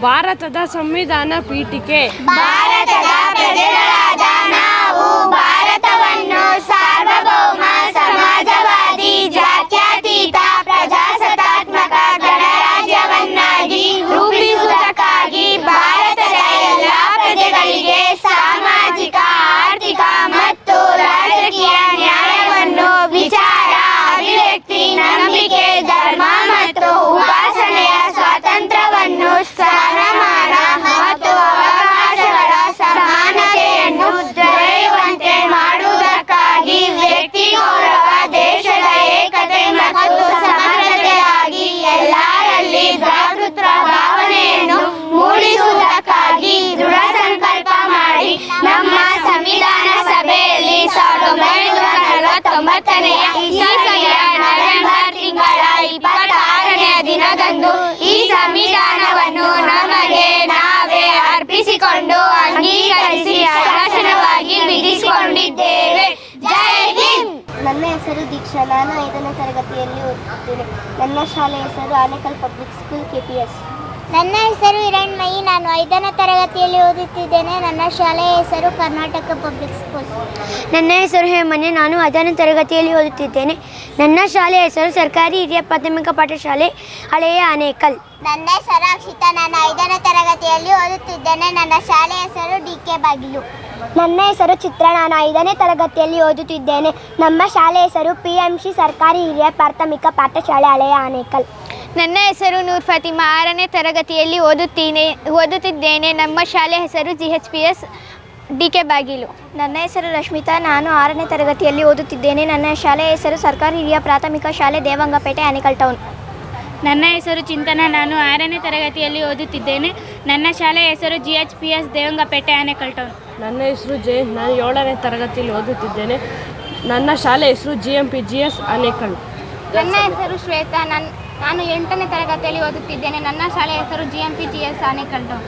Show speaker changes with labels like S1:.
S1: ಭಾರತದ ಸಂವಿಧಾನ ಪೀಠಿಕೆ.
S2: ಭಾರತದ ಪ್ರಜೆಗಳಾದ ನಾವು ಭಾರತವನ್ನು ಸಾರ್ವಭೌಮ, ಸಮಾಜವಾದಿ, ಜಾತ್ಯತೀತ, ಪ್ರಜಾಸತ್ತಾತ್ಮಕ ಗಣರಾಜ್ಯವನ್ನಾಗಿ ರೂಪಿಸುವುದಕ್ಕಾಗಿ ಭಾರತದ ಎಲ್ಲ ಪ್ರಜೆಗಳಿಗೆ ಸಾಮಾಜಿಕ, ಆರ್ಥಿಕ ಮತ್ತು ರಾಜಕೀಯ ನ್ಯಾಯವನ್ನು, ವಿಚಾರ, ಅಭಿವ್ಯಕ್ತಿ, ನಂಬಿಕೆ, ಧರ್ಮ ಮತ್ತು ಉಪಾಸನೆಯ ಸ್ವಾತಂತ್ರ್ಯವನ್ನು, ಸ್ಥಾನಮಾನ ಮತ್ತು ಅವಕಾಶಗಳ ಸಮಾನತೆಯನ್ನು ದೊರೆಯುವಂತೆ ಮಾಡುವುದಕ್ಕಾಗಿ ವ್ಯಕ್ತಿ ಗೌರವ, ದೇಶದ ಏಕತೆ ಮತ್ತು ಸಮಗ್ರತೆಯಾಗಿ ಎಲ್ಲರಲ್ಲಿ ಭ್ರಾತೃತ್ವ ಭಾವನೆಯನ್ನು ಮೂಡಿಸುವುದಕ್ಕಾಗಿ ದೃಢ ಸಂಕಲ್ಪ ಮಾಡಿ ನಮ್ಮ ಸಂವಿಧಾನ ಸಭೆಯಲ್ಲಿ 1949ನೆಯ ಇಸವಿಯ ನವೆಂಬರ್ ತಿಂಗಳ 26ನೇ ದಿನದಂದು ಈ ಸಂವಿಧಾನವನ್ನು ನಮಗೆ ನಾವೇ ಅರ್ಪಿಸಿಕೊಂಡು ಅಂಗೀಕರಿಸಿ ಶಾಸನವಾಗಿ ವಿಧಿಸಿಕೊಂಡಿದ್ದೇವೆ. ಜೈ ಹಿಂದ್.
S3: ನನ್ನ ಹೆಸರು ದೀಕ್ಷಾ. ನಾನು 5ನೇ ತರಗತಿಯಲ್ಲಿ ಓದುತ್ತಿದ್ದೇನೆ. ನನ್ನ ಶಾಲೆಯ ಹೆಸರು ಆನೇಕಲ್ ಪಬ್ಲಿಕ್ ಸ್ಕೂಲ್ KPS.
S4: ನನ್ನ ಹೆಸರು ಹಿರಣ್ಮಯಿ. ನಾನು 5ನೇ ತರಗತಿಯಲ್ಲಿ ಓದುತ್ತಿದ್ದೇನೆ. ನನ್ನ ಶಾಲೆಯ ಹೆಸರು ಕರ್ನಾಟಕ ಪಬ್ಲಿಕ್ ಸ್ಕೂಲ್.
S3: ನನ್ನ ಹೆಸರು ಹೇಮನ್ಯ. ನಾನು 5ನೇ ತರಗತಿಯಲ್ಲಿ ಓದುತ್ತಿದ್ದೇನೆ. ನನ್ನ ಶಾಲೆಯ ಹೆಸರು ಸರ್ಕಾರಿ ಹಿರಿಯ ಪ್ರಾಥಮಿಕ ಪಾಠಶಾಲೆ ಹಳೆಯ ಆನೇಕಲ್.
S4: ನನ್ನ ಹೆಸರು ಅಕ್ಷಿತಾ. ನಾನು 5ನೇ ತರಗತಿಯಲ್ಲಿ ಓದುತ್ತಿದ್ದೇನೆ. ನನ್ನ ಶಾಲೆಯ ಹೆಸರು DK ಬಾಗಿಲು.
S3: ನನ್ನ ಹೆಸರು ಚಿತ್ರ. ನಾನು 5ನೇ ತರಗತಿಯಲ್ಲಿ ಓದುತ್ತಿದ್ದೇನೆ. ನಮ್ಮ ಶಾಲೆಯ ಹೆಸರು PMC ಸರ್ಕಾರಿ ಹಿರಿಯ ಪ್ರಾಥಮಿಕ ಪಾಠಶಾಲೆ ಹಳೆಯ ಆನೇಕಲ್.
S5: ನನ್ನ ಹೆಸರು ನೂರ್ ಫಾತಿಮಾ. 6ನೇ ತರಗತಿಯಲ್ಲಿ ಓದುತ್ತಿದ್ದೇನೆ. ನಮ್ಮ ಶಾಲೆ ಹೆಸರು GHPS DK ಬಾಗಿಲು.
S3: ನನ್ನ ಹೆಸರು ರಶ್ಮಿತಾ. ನಾನು 6ನೇ ತರಗತಿಯಲ್ಲಿ ಓದುತ್ತಿದ್ದೇನೆ. ನನ್ನ ಶಾಲೆಯ ಹೆಸರು ಸರ್ಕಾರಿ ಹಿರಿಯ ಪ್ರಾಥಮಿಕ ಶಾಲೆ ದೇವಂಗಪೇಟೆ ಆನೇಕಲ್ ಟೌನ್.
S5: ನನ್ನ ಹೆಸರು ಚಿಂತನ. ನಾನು 6ನೇ ತರಗತಿಯಲ್ಲಿ ಓದುತ್ತಿದ್ದೇನೆ. ನನ್ನ ಶಾಲೆಯ ಹೆಸರು GHPS ದೇವಂಗಪೇಟೆ ಆನೇಕಲ್ ಟೌನ್.
S1: ನನ್ನ ಹೆಸರು ಜಯಂತ್. ನಾನು 7ನೇ ತರಗತಿಯಲ್ಲಿ ಓದುತ್ತಿದ್ದೇನೆ. ನನ್ನ ಶಾಲೆ ಹೆಸರು GMPGS ಆನೇಕಲ್.
S5: ನನ್ನ ಹೆಸರು ಶ್ವೇತಾ. ನಾನು 8ನೇ ತರಗತಿಯಲ್ಲಿ ಓದುತ್ತಿದ್ದೇನೆ. ನನ್ನ ಶಾಲೆಯ ಹೆಸರು GMPGS ಆನೇಕಲ್ ಟೌನ್.